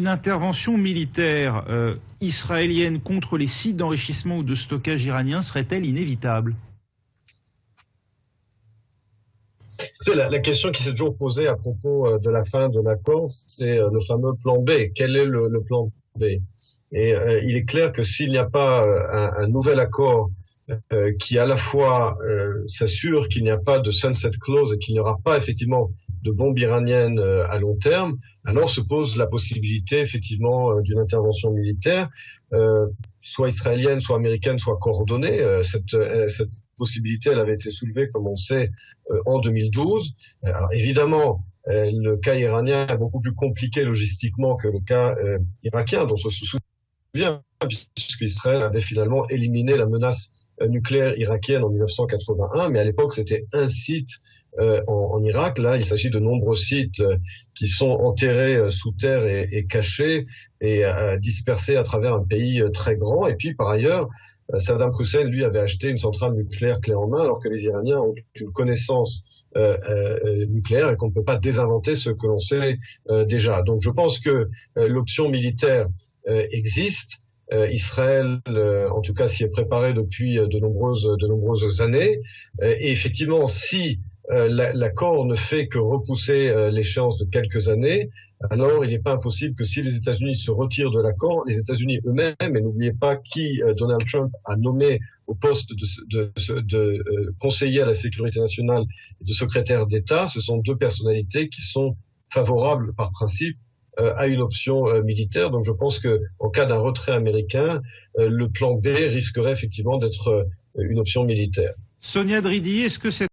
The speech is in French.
une intervention militaire israélienne contre les sites d'enrichissement ou de stockage iranien serait-elle inévitable? La question qui s'est toujours posée à propos de la fin de l'accord, c'est le fameux plan B. Quel est le plan B? Et il est clair que s'il n'y a pas un nouvel accord qui à la fois s'assure qu'il n'y a pas de sunset clause et qu'il n'y aura pas effectivement de bombes iraniennes à long terme, alors se pose la possibilité effectivement d'une intervention militaire, soit israélienne, soit américaine, soit coordonnée. Cette possibilité, elle avait été soulevée, comme on sait, en 2012. Alors évidemment, le cas iranien est beaucoup plus compliqué logistiquement que le cas irakien, dont on se souvient, puisqu'Israël avait finalement éliminé la menace nucléaire irakienne en 1981, mais à l'époque c'était un site en Irak. Là, il s'agit de nombreux sites qui sont enterrés sous terre et cachés et dispersés à travers un pays très grand. Et puis par ailleurs, Saddam Hussein, lui, avait acheté une centrale nucléaire clé en main, alors que les Iraniens ont une connaissance nucléaire et qu'on ne peut pas désinventer ce que l'on sait déjà. Donc je pense que l'option militaire existe. Israël, en tout cas, s'y est préparé depuis de nombreuses années. Et effectivement, si l'accord ne fait que repousser l'échéance de quelques années, alors il n'est pas impossible que si les États-Unis se retirent de l'accord, les États-Unis eux-mêmes, et n'oubliez pas qui Donald Trump a nommé au poste de conseiller à la sécurité nationale et de secrétaire d'État, ce sont deux personnalités qui sont favorables par principe à une option militaire. Donc je pense que en cas d'un retrait américain, le plan B risquerait effectivement d'être une option militaire. Sonia Dridi, est-ce que cette